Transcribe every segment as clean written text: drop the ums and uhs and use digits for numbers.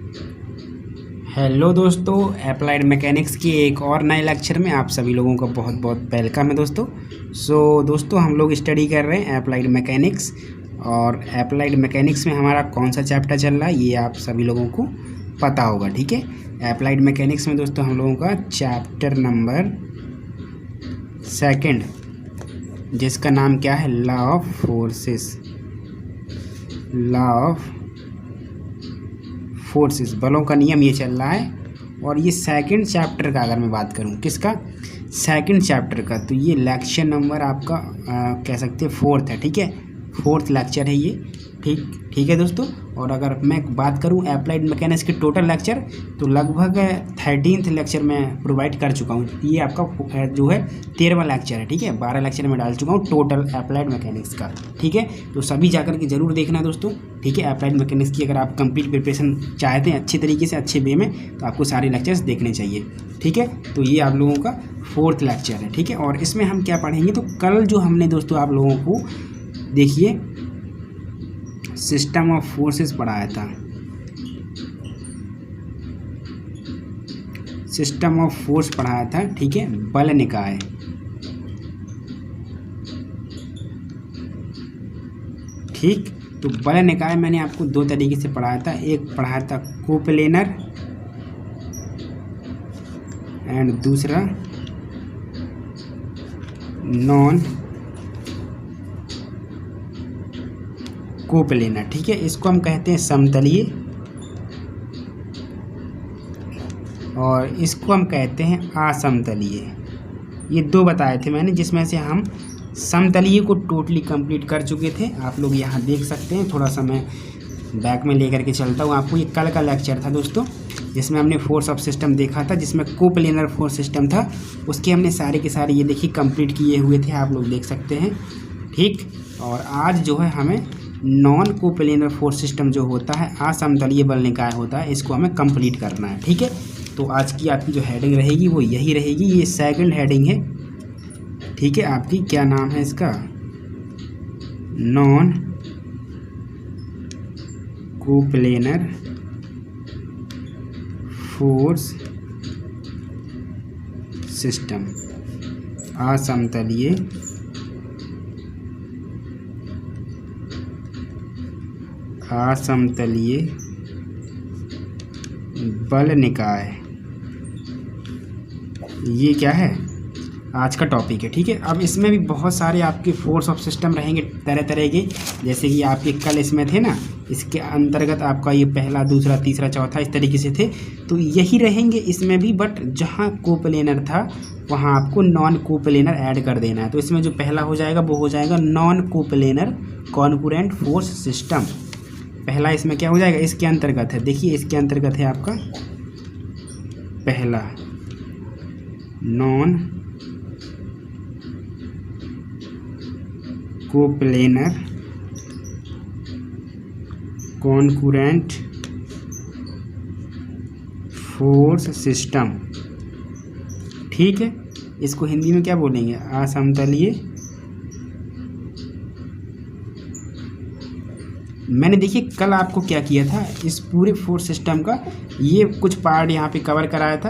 Hello दोस्तों, applied mechanics की एक और नए लेक्चर में आप सभी लोगों का बहुत बहुत वेलकम है दोस्तों। दोस्तों हम लोग स्टडी कर रहे हैं अप्लाइड मैकेनिक्स, और अप्लाइड मैकेनिक्स में हमारा कौन सा चैप्टर चल रहा है ये आप सभी लोगों को पता होगा। ठीक है, अप्लाइड मैकेनिक्स में दोस्तों हम लोगों का चैप्टर नंबर 2 जिसका नाम क्या है, law of forces. Law of forces, बलों का नियम, ये चल रहा है। और ये सेकंड चैप्टर का अगर मैं बात करूँ, किसका, सेकंड चैप्टर का, तो ये लेक्चर नंबर आपका कह सकते हैं 4th है। ठीक है, 4th लेक्चर है ये। ठीक है दोस्तों। और अगर मैं बात करूं अप्लाइड मैकेनिक्स के टोटल लेक्चर, तो लगभग 13th लेक्चर मैं प्रोवाइड कर चुका हूं। ये आपका जो है 13वां लेक्चर है। ठीक है, 12 लेक्चर में डाल चुका हूं टोटल अप्लाइड मैकेनिक्स का। ठीक है, तो सभी जाकर के ज़रूर देखना दोस्तों। ठीक है, अप्लाइड मैकेनिक्स की अगर आप कंप्लीट प्रिपरेशन चाहते हैं अच्छी तरीके से, अच्छे वे में, तो आपको सारे लेक्चर्स देखने चाहिए। ठीक है, तो ये आप लोगों का 4th लेक्चर है। ठीक है, और इसमें हम क्या पढ़ेंगे, तो कल जो हमने दोस्तों आप लोगों को देखिए सिस्टम ऑफ फोर्सेस पढ़ाया था। सिस्टम ऑफ फोर्स पढ़ाया था। ठीक है, बल निकाय। ठीक, तो बल निकाय मैंने आपको 2 तरीके से पढ़ाया था। एक पढ़ाया था कोप्लेनर एंड दूसरा नॉन कोप्लेनर। ठीक है, इसको हम कहते हैं समतलीय, और इसको हम कहते हैं असमतलीय। ये 2 बताए थे मैंने, जिसमें से हम समतलीय को टोटली कंप्लीट कर चुके थे। आप लोग यहाँ देख सकते हैं, थोड़ा सा मैं बैक में लेकर के चलता हूँ आपको। ये कल का लेक्चर था दोस्तों, जिसमें हमने फोर्स ऑफ सिस्टम देखा था, जिसमें कोप्लेनर फोर्स सिस्टम था। उसके हमने सारे के सारे ये देखिए कंप्लीट किए हुए थे, आप लोग देख सकते हैं। ठीक, और आज जो है हमें नॉन कोप्लेनर फोर्स सिस्टम जो होता है, असमतलीय बल निकाय होता है, इसको हमें कंप्लीट करना है। ठीक है, तो आज की आपकी जो हेडिंग रहेगी वो यही रहेगी। ये सेकंड हेडिंग है। ठीक है, आपकी क्या नाम है इसका, नॉन कोप्लेनर फोर्स सिस्टम, असमतलीय असमतलीय बल निकाय, ये क्या है, आज का टॉपिक है। ठीक है, अब इसमें भी बहुत सारे आपके फोर्स ऑफ सिस्टम रहेंगे तरह तरह के, जैसे कि आपके कल इसमें थे ना, इसके अंतर्गत आपका ये पहला, दूसरा, तीसरा, चौथा, इस तरीके से थे। तो यही रहेंगे इसमें भी, बट जहाँ कोप्लेनर था वहाँ आपको नॉन कोप्लेनर ऐड कर देना है। तो इसमें जो पहला हो जाएगा वो हो जाएगा non coplanar concurrent force system. पहला इसमें क्या हो जाएगा, इसके अंतर्गत है, देखिए इसके अंतर्गत है आपका पहला non coplanar concurrent force system. ठीक है, इसको हिंदी में क्या बोलेंगे, असमतलीय। मैंने देखिए कल आपको क्या किया था, इस पूरे फोर्स सिस्टम का ये कुछ पार्ट यहाँ पे कवर कराया था।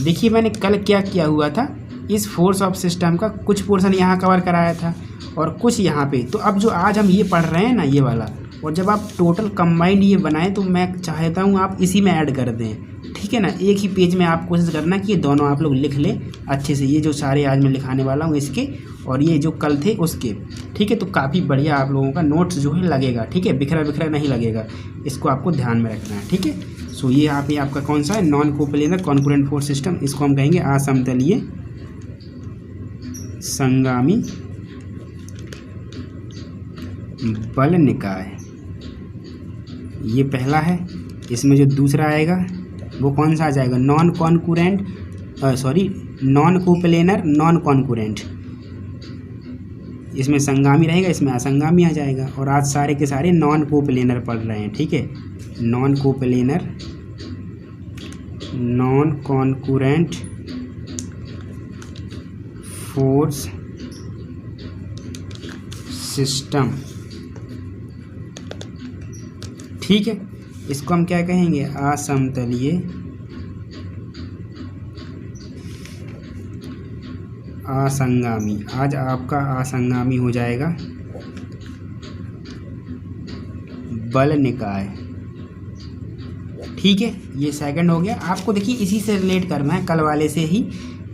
देखिए मैंने कल क्या किया हुआ था, इस फोर्स ऑफ सिस्टम का कुछ पोर्शन यहाँ कवर कराया था और कुछ यहाँ पे। तो अब जो आज हम ये पढ़ रहे हैं ना, ये वाला, और जब आप टोटल कंबाइंड ये बनाएं तो मैं चाहता हूँ आप इसी में ऐड कर दें। ठीक है ना, एक ही पेज में आप कोशिश करना कि ये दोनों आप लोग लिख लें अच्छे से, ये जो सारे आज मैं लिखाने वाला हूँ इसके, और ये जो कल थे उसके। ठीक है, तो काफ़ी बढ़िया आप लोगों का नोट्स जो है लगेगा। ठीक है, बिखरा बिखरा नहीं लगेगा, इसको आपको ध्यान में रखना है। ठीक है, सो ये यहाँ पे आपका कौन सा है, non coplanar concurrent force system, इसको हम कहेंगे असमतलीय संगामी बल निकाय। ये पहला है। इसमें जो दूसरा आएगा वो कौन सा आ जाएगा, नॉन कोप्लेनर नॉन कॉन्करेंट। इसमें संगामी रहेगा, इसमें असंगामी आ जाएगा। और आज सारे के सारे नॉन कोप्लेनर पढ़ रहे हैं। ठीक है, non coplanar non concurrent force system. ठीक है, इसको हम क्या कहेंगे, असमतलीय असंगामी। आज आपका असंगामी हो जाएगा बल निकाय। ठीक है, ये सेकंड हो गया। आपको देखिए इसी से रिलेट करना है, कल वाले से ही।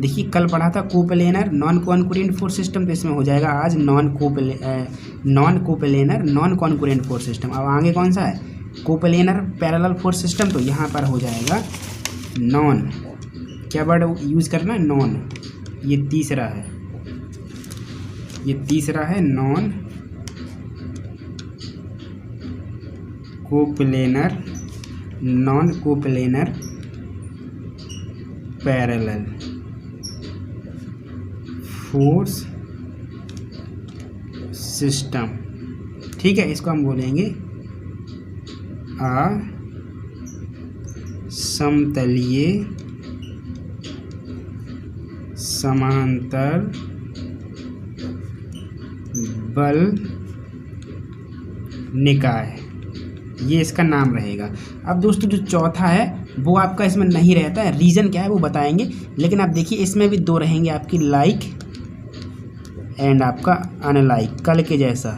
देखिए कल पढ़ा था coplanar non concurrent force system, तो इसमें हो जाएगा आज non coplanar non concurrent force system. अब आगे कौन सा है, कोप्लेनर पैरेलल फोर्स सिस्टम, तो यहाँ पर हो जाएगा नॉन, क्या वर्ड यूज़ करना है, नॉन। ये तीसरा है, ये तीसरा है non coplanar non coplanar parallel force system. ठीक है, इसको हम बोलेंगे असमतलीय समांतर बल निकाय, ये इसका नाम रहेगा। अब दोस्तों जो चौथा है वो आपका इसमें नहीं रहता है, रीज़न क्या है वो बताएंगे। लेकिन आप देखिए इसमें भी दो रहेंगे आपकी, लाइक एंड आपका अनलाइक, कल के जैसा,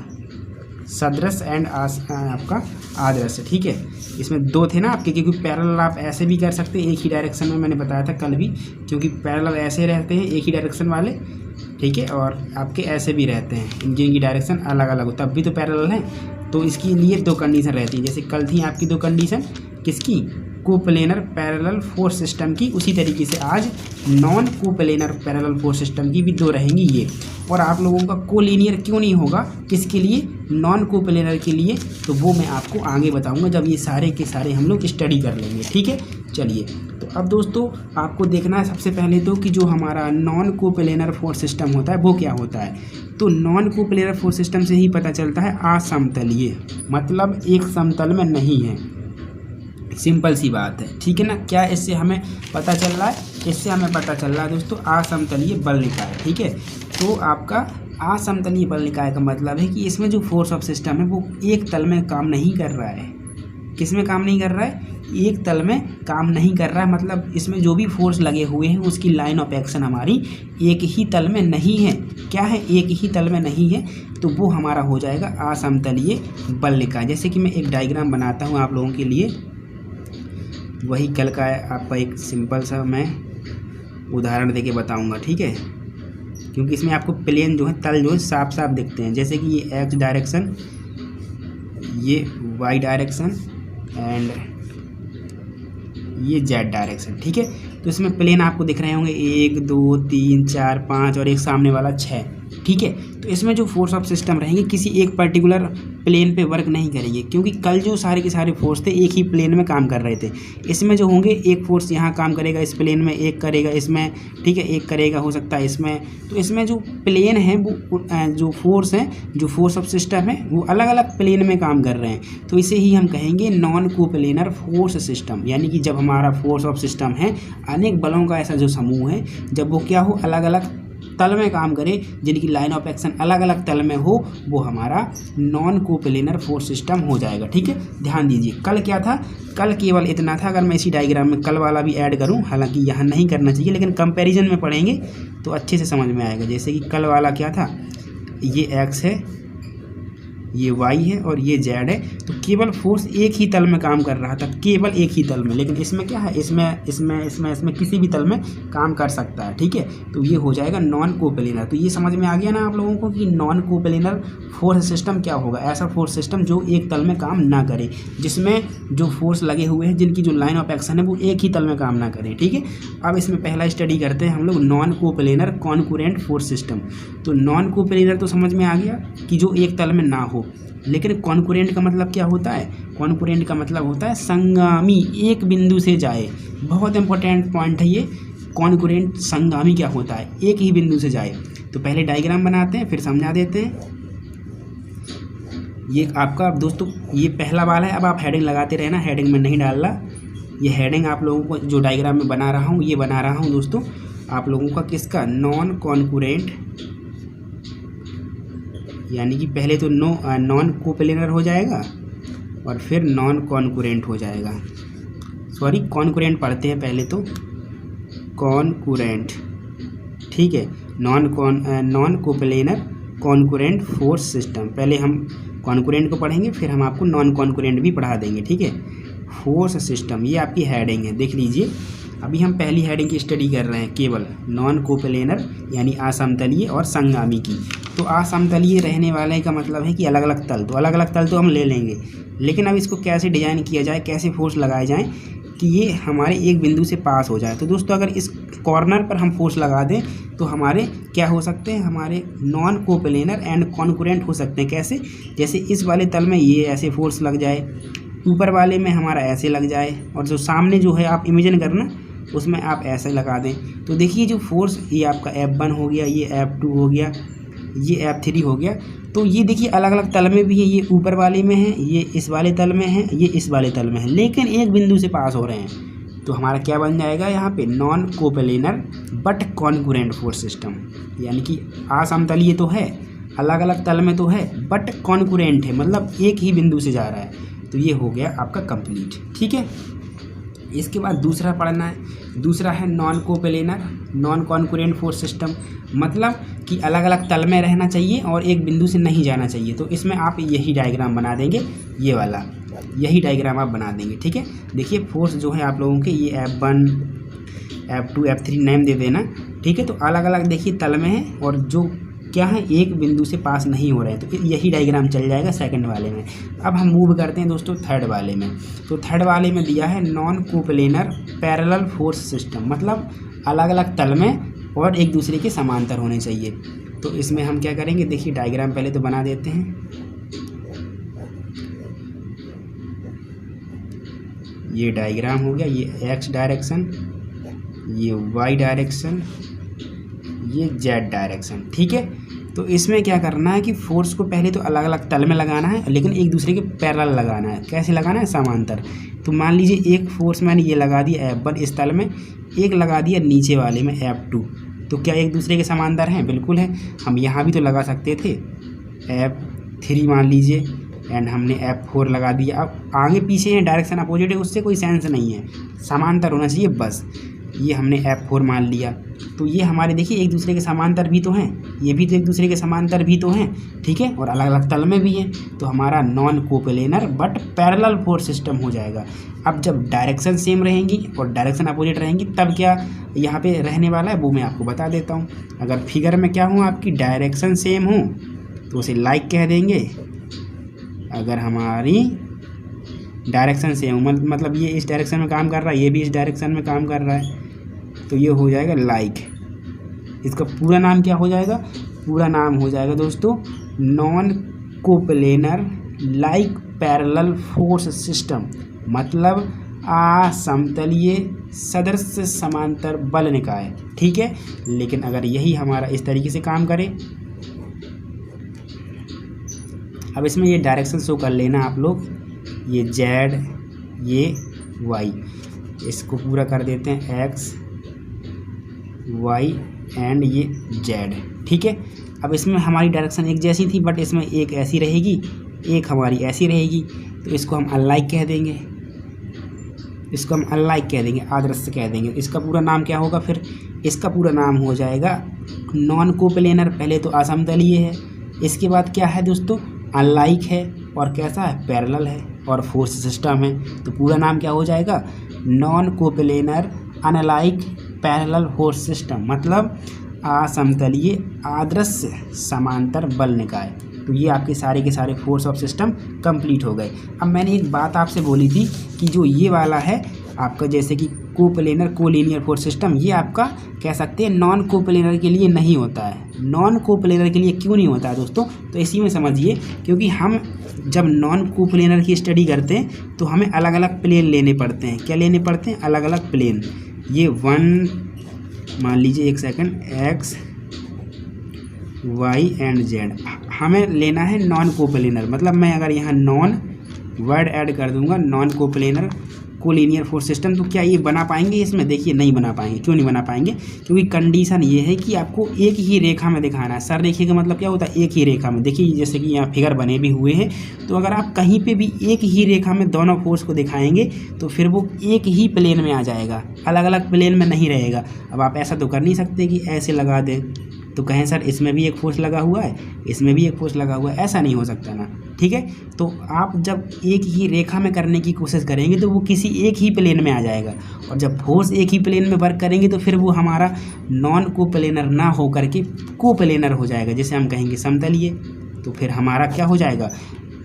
सदृश एंड आपका आदर्श। ठीक है, इसमें दो थे ना आपके, क्योंकि पैरेलल आप ऐसे भी कर सकते हैं एक ही डायरेक्शन में, मैंने बताया था कल भी, क्योंकि पैरेलल ऐसे रहते हैं एक ही डायरेक्शन वाले। ठीक है, और आपके ऐसे भी रहते हैं जिनकी डायरेक्शन अलग अलग हो, तब भी तो पैरेलल है। तो इसके लिए दो कंडीशन रहती है, जैसे कल थी आपकी दो कंडीशन किसकी, कोप्लेनर पैरेलल फोर्स सिस्टम की, उसी तरीके से आज non coplanar parallel force system की भी दो रहेंगी ये। और आप लोगों का कोलिनियर क्यों नहीं होगा, किसके लिए, नॉन कोप्लेनर के लिए, तो वो मैं आपको आगे बताऊंगा जब ये सारे के सारे हम लोग स्टडी कर लेंगे। ठीक है, चलिए तो अब दोस्तों आपको देखना है सबसे पहले तो कि जो हमारा नॉन कोप्लेनर फोर्स सिस्टम होता है वो क्या होता है। तो नॉन कोप्लेनर फोर्स सिस्टम से ही पता चलता है असमतलीय, मतलब एक समतल में नहीं है, सिंपल सी बात है। ठीक है ना, क्या इससे हमें पता चल रहा है, इससे हमें पता चल रहा है दोस्तों असमतलीय बल निकाय। ठीक है, तो आपका असमतलीय बल निकाय का मतलब है कि इसमें जो फोर्स ऑफ सिस्टम है वो एक तल में काम नहीं कर रहा है। किस में काम नहीं कर रहा है, एक तल में काम नहीं कर रहा है, मतलब इसमें जो भी फोर्स लगे हुए हैं उसकी लाइन ऑफ एक्शन हमारी एक ही तल में नहीं है। क्या है, एक ही तल में नहीं है, तो वो हमारा हो जाएगा असमतलीय बल निकाय। जैसे कि मैं एक डायग्राम बनाता हूँ आप लोगों के लिए, वही कल का आपका एक सिंपल सा मैं उदाहरण देके बताऊंगा। ठीक है, क्योंकि इसमें आपको प्लेन जो है, तल जो है साफ साफ दिखते हैं। जैसे कि ये एक्स डायरेक्शन, ये वाई डायरेक्शन एंड ये जेड डायरेक्शन। ठीक है, तो इसमें प्लेन आपको दिख रहे होंगे 1 2 3 4 5 और एक सामने वाला 6। ठीक है, तो इसमें जो फोर्स ऑफ सिस्टम रहेंगे किसी एक पर्टिकुलर प्लेन पे वर्क नहीं करेंगे, क्योंकि कल जो सारे के सारे फोर्स थे एक ही प्लेन में काम कर रहे थे। इसमें जो होंगे एक फोर्स यहाँ काम करेगा इस प्लेन में, एक करेगा इसमें, ठीक है, एक करेगा हो सकता है इसमें। तो इसमें जो प्लेन है वो जो फोर्स हैं, जो फोर्स ऑफ सिस्टम है वो अलग अलग प्लेन में काम कर रहे हैं। तो इसे ही हम कहेंगे नॉन कोप्लेनर फोर्स सिस्टम, यानी कि जब हमारा फोर्स ऑफ सिस्टम है अनेक बलों का ऐसा जो समूह है, जब वो क्या हो, अलग अलग तल में काम करे, जिनकी लाइन ऑफ एक्शन अलग अलग तल में हो, वो हमारा नॉन कोप्लेनर फोर्स सिस्टम हो जाएगा। ठीक है, ध्यान दीजिए कल क्या था, कल केवल इतना था। अगर मैं इसी डायग्राम में कल वाला भी ऐड करूं, हालांकि यहाँ नहीं करना चाहिए, लेकिन कंपैरिजन में पढ़ेंगे तो अच्छे से समझ में आएगा। जैसे कि कल वाला क्या था, ये एक्स है, ये वाई है और ये जेड है, तो केवल फोर्स एक ही तल में काम कर रहा था, केवल एक ही तल में। लेकिन इसमें क्या है, इसमें किसी भी तल में काम कर सकता है। ठीक है, तो ये हो जाएगा नॉन कोप्लेनर। तो ये समझ में आ गया ना आप लोगों को कि नॉन कोप्लेनर फोर्स सिस्टम क्या होगा, ऐसा फोर्स सिस्टम जो एक तल में काम ना करे, जिसमें जो फोर्स लगे हुए हैं जिनकी जो लाइन ऑफ एक्शन है वो एक ही तल में काम ना करें। ठीक है, अब इसमें पहला स्टडी करते हैं हम लोग non coplanar concurrent force system. तो नॉन कोप्लेनर तो समझ में आ गया कि जो एक तल में ना हो, लेकिन कॉन्करेंट का मतलब क्या होता है, कॉन्करेंट का मतलब होता है संगामी, एक बिंदु से जाए। बहुत इंपॉर्टेंट पॉइंट है ये, कॉन्करेंट संगामी क्या होता है, एक ही बिंदु से जाए। तो पहले डायग्राम बनाते हैं फिर समझा देते हैं। ये आपका दोस्तों ये पहला वाला है, अब आप हेडिंग लगाते रहना, हेडिंग में नहीं डालना। ये हेडिंग आप लोगों को जो डायग्राम में बना रहा हूँ, ये बना रहा हूँ दोस्तों आप लोगों का किसका, नॉन कॉन्करेंट, यानी कि पहले तो नॉन कोप्लेनर हो जाएगा, और फिर नॉन कॉन्कुरेंट हो जाएगा। सॉरी, कॉन्कुरेंट पढ़ते हैं पहले तो, कॉन्कुरेंट, ठीक है। Non coplanar concurrent force system, पहले हम कॉन्कुरेंट को पढ़ेंगे फिर हम आपको नॉन कॉन्कुरेंट भी पढ़ा देंगे, ठीक है। फोर्स सिस्टम, ये आपकी हेडिंग है, देख लीजिए। अभी हम पहली हेडिंग की स्टडी कर रहे हैं, केवल नॉन कोप्लेनर यानी असमतलीय और संगामी की। तो असमतलीय रहने वाले का मतलब है कि अलग अलग तल, तो अलग अलग तल तो हम ले लेंगे, लेकिन अब इसको कैसे डिजाइन किया जाए, कैसे फोर्स लगाए जाएँ कि ये हमारे एक बिंदु से पास हो जाए। तो दोस्तों अगर इस कॉर्नर पर हम फोर्स लगा दें तो हमारे क्या हो सकते हैं, हमारे नॉन कोप्लेनर एंड कॉन्कुरेंट हो सकते हैं। कैसे? जैसे इस वाले तल में ये ऐसे फोर्स लग जाए, ऊपर वाले में हमारा ऐसे लग जाए, और जो सामने जो है आप इमेजिन करना उसमें आप ऐसे लगा दें। तो देखिए जो फोर्स, ये आपका F1 हो गया, ये F2 हो गया, ये F3 हो गया। तो ये देखिए अलग अलग तल में भी है, ये ऊपर वाले में है, ये इस वाले तल में है, ये इस वाले तल में है, लेकिन एक बिंदु से पास हो रहे हैं। तो हमारा क्या बन जाएगा यहाँ पे, non coplanar but concurrent force system, यानी कि असमतलीय तो है, अलग अलग तल में तो है, बट कॉन्कुरेंट है, मतलब एक ही बिंदु से जा रहा है। तो ये हो गया आपका कंप्लीट, ठीक है। इसके बाद दूसरा पढ़ना है, दूसरा है non coplanar non concurrent force system, मतलब कि अलग अलग तल में रहना चाहिए और एक बिंदु से नहीं जाना चाहिए। तो इसमें आप यही डायग्राम बना देंगे, ये वाला यही डायग्राम आप बना देंगे, ठीक है। देखिए फोर्स जो है आप लोगों के, ये F1 F2 F3 नेम दे देना, ठीक है। तो अलग अलग देखिए तल में है और जो क्या है एक बिंदु से पास नहीं हो रहे हैं, तो यही डायग्राम चल जाएगा सेकंड वाले में। अब हम मूव करते हैं दोस्तों थर्ड वाले में। तो थर्ड वाले में दिया है non coplanar parallel force system, मतलब अलग अलग तल में और एक दूसरे के समांतर होने चाहिए। तो इसमें हम क्या करेंगे, देखिए डायग्राम पहले तो बना देते हैं। ये डायग्राम हो गया, ये एक्स डायरेक्शन, ये वाई डायरेक्शन, ये जेड डायरेक्शन, ठीक है। तो इसमें क्या करना है कि फोर्स को पहले तो अलग अलग तल में लगाना है, लेकिन एक दूसरे के पैरेलल लगाना है। कैसे लगाना है, समांतर। तो मान लीजिए एक फोर्स मैंने ये लगा दिया F1 इस तल में, एक लगा दिया नीचे वाले में F2, तो क्या एक दूसरे के समांतर हैं? बिल्कुल है। हम यहाँ भी तो लगा सकते थे, F3 मान लीजिए, एंड हमने F4 लगा दिया। अब आगे पीछे हैं, डायरेक्शन अपोजिट है, उससे कोई सेंस नहीं है, समांतर होना चाहिए बस। ये हमने F4 मान लिया, तो ये हमारे देखिए एक दूसरे के समांतर भी तो हैं, ये भी तो एक दूसरे के समांतर भी तो हैं, ठीक है, और अलग अलग तल में भी हैं। तो हमारा non coplanar but parallel force system हो जाएगा। अब जब डायरेक्शन सेम रहेंगी और डायरेक्शन अपोजिट रहेंगी तब क्या यहाँ पे रहने वाला है वो मैं आपको बता देता हूँ। अगर फिगर में क्या हो, आपकी डायरेक्शन सेम हो तो उसे लाइक कह देंगे। अगर हमारी डायरेक्शन सेम हो, मतलब ये इस डायरेक्शन में काम कर रहा है, ये भी इस डायरेक्शन में काम कर रहा है, तो ये हो जाएगा लाइक। इसका पूरा नाम क्या हो जाएगा, पूरा नाम हो जाएगा दोस्तों non coplanar like parallel force system, मतलब असमतलीय सदृश समांतर बल निकाय, ठीक है। लेकिन अगर यही हमारा इस तरीके से काम करे, अब इसमें ये डायरेक्शन शो कर लेना आप लोग, ये जेड, ये वाई, इसको पूरा कर देते हैं एक्स वाई एंड ये जेड, ठीक है। अब इसमें हमारी डायरेक्शन एक जैसी थी, बट इसमें एक ऐसी रहेगी, एक हमारी ऐसी रहेगी, तो इसको हम अनलाइक कह देंगे, इसको हम अनलाइक कह देंगे, आदर्श कह देंगे। इसका पूरा नाम क्या होगा फिर, इसका पूरा नाम हो जाएगा नॉन कोप्लेनर, पहले तो असमतलीय है, इसके बाद क्या है दोस्तों, अनलाइक है, और कैसा है, पैरेलल है, और फोर्स सिस्टम है। तो पूरा नाम क्या हो जाएगा, non coplanar unlike parallel force system, मतलब असमतलीय आदर्श समांतर बल निकाय। तो ये आपके सारे के सारे फोर्स ऑफ सिस्टम कंप्लीट हो गए। अब मैंने एक बात आपसे बोली थी कि जो ये वाला है आपका, जैसे कि कोप्लेनर कोलिनियर फोर्स सिस्टम, ये आपका कह सकते हैं नॉन कोप्लेनर के लिए नहीं होता है। नॉन कोप्लेनर के लिए क्यों नहीं होता है दोस्तों, तो इसी में समझिए, क्योंकि हम जब नॉन कोप्लेनर की स्टडी करते हैं तो हमें अलग अलग प्लेन लेने पड़ते हैं। क्या लेने पड़ते हैं, अलग अलग प्लेन। ये मान लीजिए, एक second, X Y and Z हमें लेना है नॉन कोप्लेनर, मतलब मैं अगर यहाँ नॉन वर्ड ऐड कर दूंगा, non coplanar collinear force system. तो क्या ये बना पाएंगे इसमें? देखिए नहीं बना पाएंगे। क्यों नहीं बना पाएंगे? क्योंकि कंडीशन ये है कि आपको एक ही रेखा में दिखाना है। सर रेखा का मतलब क्या होता है? एक ही रेखा में। देखिए जैसे कि यहाँ फिगर बने भी हुए हैं, तो अगर आप कहीं पे भी एक ही रेखा में दोनों फोर्स को दिखाएंगे तो फिर वो एक ही प्लेन में आ जाएगा, अलग अलग प्लेन में नहीं रहेगा। अब आप ऐसा तो कर नहीं सकते कि ऐसे लगा दें तो कहें सर इसमें भी एक फोर्स लगा हुआ है, इसमें भी एक फोर्स लगा हुआ है, ऐसा नहीं हो सकता ना। ठीक है, तो आप जब एक ही रेखा में करने की कोशिश करेंगे तो वो किसी एक ही प्लेन में आ जाएगा, और जब फोर्स एक ही प्लेन में वर्क करेंगे तो फिर वो हमारा नॉन कोप्लेनर ना हो करके कोप्लेनर हो जाएगा। जैसे हम कहेंगे समतलीय, तो फिर हमारा क्या हो जाएगा?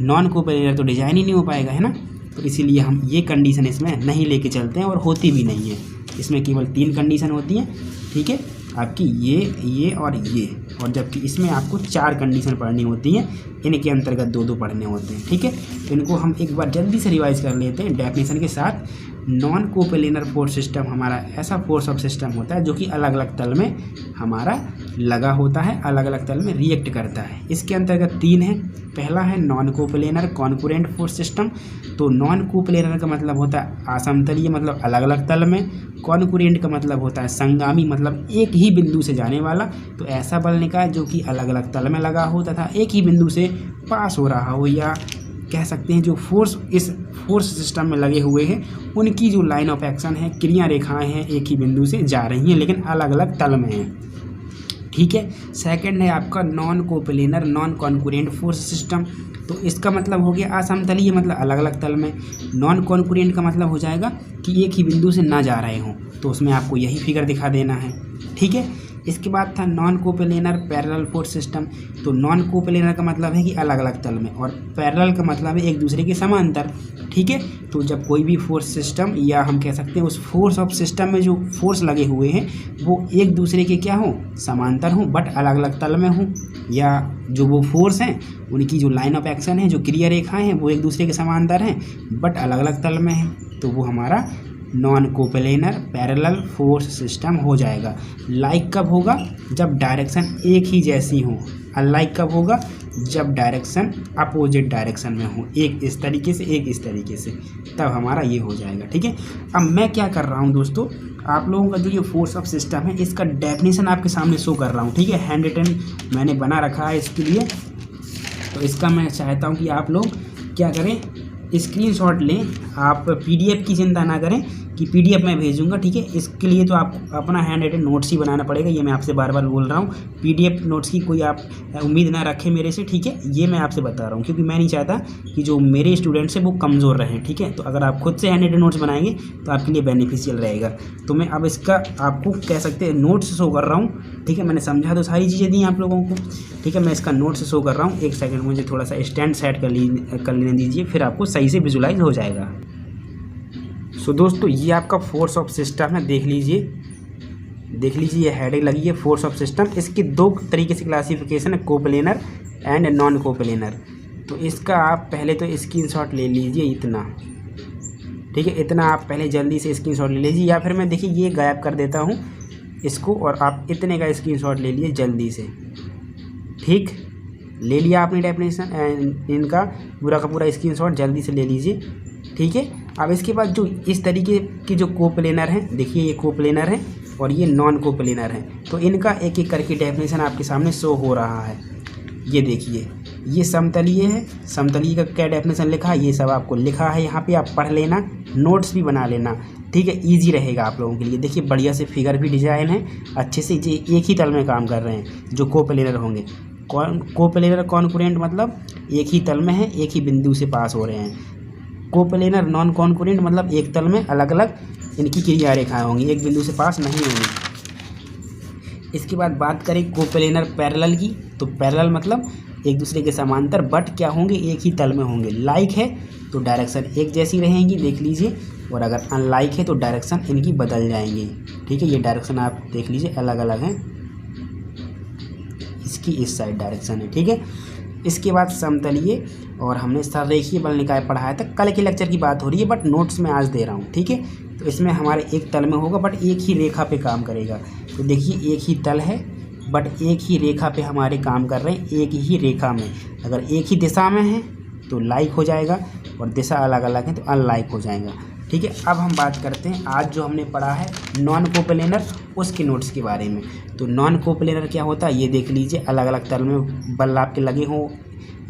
नॉन कोप्लेनर तो डिजाइन ही नहीं हो पाएगा, है ना। तो इसीलिए हम ये कंडीशन इसमें नहीं लेके चलते हैं, और होती भी नहीं है। इसमें केवल 3 कंडीशन होती हैं, ठीक है, आपकी ये और जबकि इसमें आपको 4 कंडीशन पढ़नी होती हैं। इनके अंतर्गत 2-2 पढ़ने होते हैं, ठीक है। तो इनको हम एक बार जल्दी से रिवाइज कर लेते हैं डेफिनेशन के साथ। नॉन कोप्लेनर फोर्स सिस्टम हमारा ऐसा फोर्स ऑफ सिस्टम होता है जो कि अलग अलग तल में हमारा लगा होता है, अलग अलग तल में रिएक्ट करता है। इसके अंतर्गत 3 है। पहला है non coplanar concurrent force system. तो नॉन कोप्लेनर का मतलब होता है असमतलीय, मतलब अलग अलग तल में। कॉन्करेंट का मतलब होता है संगामी, मतलब एक ही बिंदु से जाने वाला। तो ऐसा बल निकाय जो कि अलग अलग तल में लगा हो तथा एक ही बिंदु से पास हो रहा हो, या कह सकते हैं जो फोर्स इस फोर्स सिस्टम में लगे हुए हैं उनकी जो लाइन ऑफ एक्शन है, क्रिया रेखाएं हैं, एक ही बिंदु से जा रही हैं लेकिन अलग अलग तल में हैं, ठीक है। सेकंड है आपका non coplanar non concurrent force system. तो इसका मतलब हो गया असमतलीय, मतलब अलग अलग तल में। नॉन कॉन्करेंट का मतलब हो जाएगा कि एक ही बिंदु से ना जा रहे हों, तो उसमें आपको यही फिगर दिखा देना है, ठीक है। इसके बाद था non coplanar parallel force system. तो नॉन कोप्लेनर का मतलब है कि अलग अलग तल में, और पैरेलल का मतलब है एक दूसरे के समांतर, ठीक है। तो जब कोई भी फोर्स सिस्टम, या हम कह सकते हैं उस फोर्स ऑफ सिस्टम में जो फोर्स लगे हुए हैं वो एक दूसरे के क्या हों? समांतर हों, बट अलग अलग तल में हों, या जो वो फोर्स हैं उनकी जो लाइन ऑफ एक्शन है, जो क्रिया रेखाएं हैं, वो एक दूसरे के समांतर हैं बट अलग अलग तल में हैं, तो वो हमारा non coplanar parallel force system हो जाएगा। लाइक कब होगा? जब डायरेक्शन एक ही जैसी हो। अनलाइक कब होगा? जब डायरेक्शन अपोजिट डायरेक्शन में हो, एक इस तरीके से एक इस तरीके से, तब हमारा ये हो जाएगा, ठीक है। अब मैं क्या कर रहा हूँ दोस्तों, आप लोगों का जो ये फोर्स ऑफ सिस्टम है इसका डेफिनेशन आपके सामने शो कर रहा हूँ, ठीक है। हैंड रिटन मैंने बना रखा है इसके लिए। तो इसका मैं चाहता हूँ कि आप लोग क्या करें, स्क्रीनशॉट लें। आप पीडीएफ की चिंता ना करें कि पीडीएफ मैं भेजूंगा, ठीक है। इसके लिए तो आपको अपना हैंड रिटन नोट्स ही बनाना पड़ेगा, ये मैं आपसे बार बार बोल रहा हूँ। पीडीएफ नोट्स की कोई आप उम्मीद ना रखें मेरे से, ठीक है। ये मैं आपसे बता रहा हूँ क्योंकि मैं नहीं चाहता कि जो मेरे स्टूडेंट्स हैं वो कमज़ोर रहें, ठीक है। तो अगर आप खुद से हैंड रिटन नोट्स बनाएंगे तो आपके लिए बेनिफिशियल रहेगा। तो मैं अब इसका आपको कह सकते हैं नोट्स शो कर रहा हूँ, ठीक है। मैंने समझा तो सारी चीज़ें दी आप लोगों को, ठीक है। मैं इसका नोट्स शो कर रहा हूँ। एक सेकंड मुझे थोड़ा सा स्टैंड सेट कर लेने दीजिए, फिर आपको सही से विजुलाइज हो जाएगा। सो दोस्तों ये आपका फोर्स ऑफ सिस्टम है, देख लीजिए ये हेडिंग लगी है फोर्स ऑफ सिस्टम। इसकी 2 तरीके से क्लासिफिकेशन है, कोप्लेनर एंड नॉन कोप्लेनर। तो इसका आप पहले तो स्क्रीनशॉट ले लीजिए इतना, ठीक है। इतना आप पहले जल्दी से स्क्रीनशॉट ले लीजिए, या फिर मैं देखिए ये गायब कर देता हूँ इसको, और आप इतने का स्क्रीनशॉट ले लिए जल्दी से, ठीक। ले लिया आपने डेफिनेशन, इनका पूरा का पूरा स्क्रीनशॉट जल्दी से ले लीजिए, ठीक है। अब इसके बाद जो इस तरीके की जो कोप्लेनर हैं, देखिए ये कोप्लेनर है और ये नॉन कोप्लेनर है। तो इनका एक एक करके डेफिनेशन आपके सामने शो हो रहा है। ये देखिए ये समतलीय है, समतलीय का क्या डेफिनेशन लिखा है ये सब आपको लिखा है यहाँ पे, आप पढ़ लेना, नोट्स भी बना लेना, ठीक है। इजी रहेगा आप लोगों के लिए। देखिए बढ़िया से फिगर भी डिजाइन है अच्छे से, ये एक ही तल में काम कर रहे हैं जो कोप्लेनर होंगे। कोप्लेनर कॉन्करेंट मतलब एक ही तल में है, एक ही बिंदु से पास हो रहे हैं। कोप्लेनर नॉन कॉन्करेंट मतलब एक तल में अलग अलग इनकी क्रिया रेखाएं होंगी, एक बिंदु से पास नहीं होंगी। इसके बाद बात करें कोप्लेनर पैरेलल की, तो पैरेलल मतलब एक दूसरे के समांतर, बट क्या होंगे? एक ही तल में होंगे। लाइक है तो डायरेक्शन एक जैसी रहेंगी, देख लीजिए, और अगर अनलाइक है तो डायरेक्शन इनकी बदल जाएंगी, ठीक है। ये डायरेक्शन आप देख लीजिए अलग अलग हैं, इसकी इस साइड डायरेक्शन है, ठीक है। इसके बाद समतलीय, और हमने सररेखीय बल निकाय पढ़ाया था, कल के लेक्चर की बात हो रही है बट नोट्स में आज दे रहा हूँ, ठीक है। तो इसमें हमारे एक तल में होगा बट एक ही रेखा पे काम करेगा। तो देखिए एक ही तल है बट एक ही रेखा पे हमारे काम कर रहे हैं, एक ही रेखा में। अगर एक ही दिशा में है तो लाइक हो जाएगा, और दिशा अलग अलग है तो अनलाइक हो जाएगा। ठीक है। अब हम बात करते हैं आज जो हमने पढ़ा है नॉन कोप्लेनर, उसके नोट्स के बारे में। तो नॉन कोप्लेनर क्या होता है ये देख लीजिए, अलग अलग तल में बल आपके लगे हों,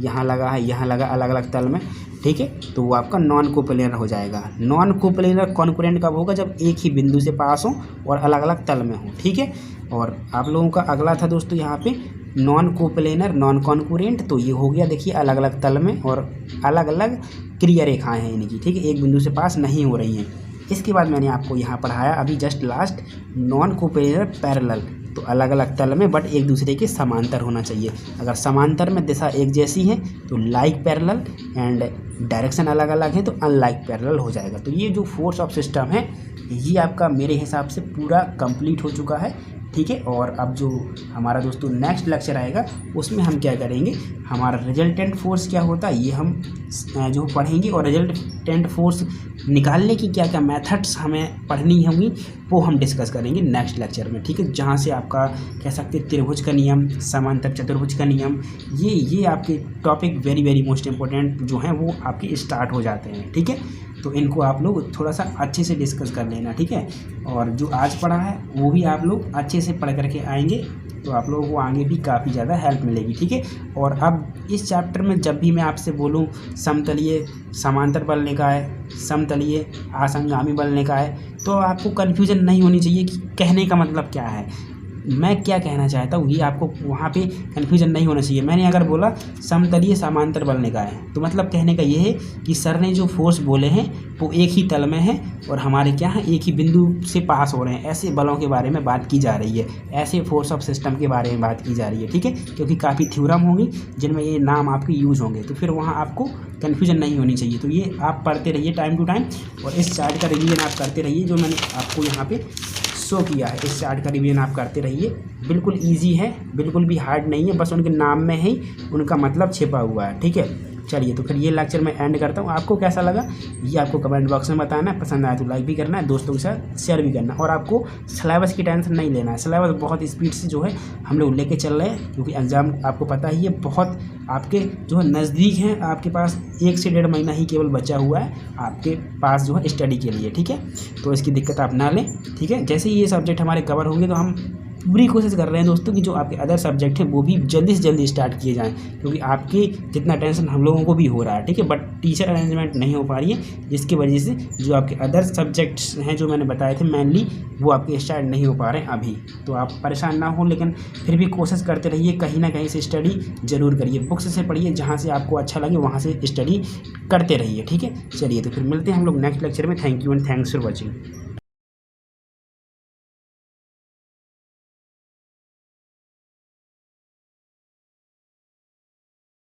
यहाँ लगा है, यहाँ लगा, अलग अलग तल में, ठीक है, तो वो आपका नॉन कोप्लेनर हो जाएगा। नॉन कोप्लेनर कॉन्करेंट कब होगा, जब एक ही बिंदु से पास हो और अलग अलग तल में हो, ठीक है। और आप लोगों का अगला था दोस्तों यहाँ पे नॉन कोप्लेनर नॉन कॉन्करेंट, तो ये हो गया देखिए अलग अलग तल में और अलग अलग क्रिया रेखाएं हैं इनकी, ठीक है, एक बिंदु से पास नहीं हो रही हैं। इसके बाद मैंने आपको यहाँ पढ़ाया अभी just last non coplanar parallel, तो अलग अलग तल में बट एक दूसरे के समांतर होना चाहिए। अगर समांतर में दिशा एक जैसी है तो लाइक पैरेलल, एंड डायरेक्शन अलग अलग है तो अनलाइक पैरेलल हो जाएगा। तो ये जो फोर्स ऑफ सिस्टम है ये आपका मेरे हिसाब से पूरा कंप्लीट हो चुका है, ठीक है। और अब जो हमारा दोस्तों नेक्स्ट लेक्चर आएगा उसमें हम क्या करेंगे, हमारा रिजल्टेंट फोर्स क्या होता है ये हम जो पढ़ेंगे, और रिजल्टेंट फोर्स निकालने की क्या क्या मेथड्स हमें पढ़नी होंगी वो हम डिस्कस करेंगे नेक्स्ट लेक्चर में, ठीक है। जहाँ से आपका कह सकते हैं त्रिभुज का नियम, समांतर चतुर्भुज का नियम, ये आपके topic very very most important जो हैं वो आपके स्टार्ट हो जाते हैं, ठीक है। तो इनको आप लोग थोड़ा सा अच्छे से डिस्कस कर लेना, ठीक है। और जो आज पढ़ा है वो भी आप लोग अच्छे से पढ़ करके आएंगे तो आप लोगों को आगे भी काफ़ी ज़्यादा हेल्प मिलेगी, ठीक है। और अब इस चैप्टर में जब भी मैं आपसे बोलूँ समतलीय समांतर बल निकाय, समतलीय आसंगामी बल निकाय, तो आपको कन्फ्यूज़न नहीं होनी चाहिए कि कहने का मतलब क्या है, मैं क्या कहना चाहता हूँ, ये आपको वहाँ पे कन्फ्यूजन नहीं होना चाहिए। मैंने अगर बोला समतलीय समांतर बल निकाय तो मतलब कहने का ये है कि सर ने जो फोर्स बोले हैं वो एक ही तल में है और हमारे क्या है एक ही बिंदु से पास हो रहे हैं, ऐसे बलों के बारे में बात की जा रही है, ऐसे फोर्स ऑफ सिस्टम के बारे में बात की जा रही है, ठीक है। क्योंकि काफ़ी थ्योरम होंगी जिनमें ये नाम आपके यूज़ होंगे, तो फिर वहाँ आपको कन्फ्यूजन नहीं होनी चाहिए। तो ये आप पढ़ते रहिए टाइम टू टाइम और इस चार्ट का रिवीजन आप करते रहिए जो मैंने आपको यहाँ पे शो किया है, इस चार्ट का रिवीजन आप करते रहिए। बिल्कुल इजी है, बिल्कुल भी हार्ड नहीं है, बस उनके नाम में ही उनका मतलब छिपा हुआ है, ठीक है। चलिए तो फिर ये लेक्चर मैं एंड करता हूँ। आपको कैसा लगा ये आपको कमेंट बॉक्स में बताना है, पसंद आया तो लाइक भी करना है, दोस्तों के साथ शेयर भी करना है। और आपको सिलेबस की टेंशन नहीं लेना है, सिलेबस बहुत स्पीड से जो है हम लोग लेके चल रहे हैं, क्योंकि एग्ज़ाम आपको पता ही है बहुत आपके जो है नज़दीक हैं, आपके पास 1 से 1.5 महीना ही केवल बचा हुआ है आपके पास जो है स्टडी के लिए, ठीक है। तो इसकी दिक्कत आप ना लें, ठीक है। जैसे ही ये सब्जेक्ट हमारे कवर होंगे तो हम पूरी कोशिश कर रहे हैं दोस्तों कि जो आपके अदर सब्जेक्ट हैं वो भी जल्दी से जल्दी स्टार्ट किए जाएं, क्योंकि आपके जितना टेंशन हम लोगों को भी हो रहा है, ठीक है। बट टीचर अरेंजमेंट नहीं हो पा रही है, जिसकी वजह से जो आपके अदर सब्जेक्ट्स हैं जो मैंने बताए थे मेनली वो आपके स्टार्ट नहीं हो पा रहे हैं अभी। तो आप परेशान ना हो, लेकिन फिर भी कोशिश करते रहिए, कहीं ना कहीं से स्टडी ज़रूर करिए, बुक्स से पढ़िए, जहाँ से आपको अच्छा लगे वहाँ से स्टडी करते रहिए, ठीक है। चलिए तो फिर मिलते हैं हम लोग नेक्स्ट लेक्चर में। Thank you and thanks for watching.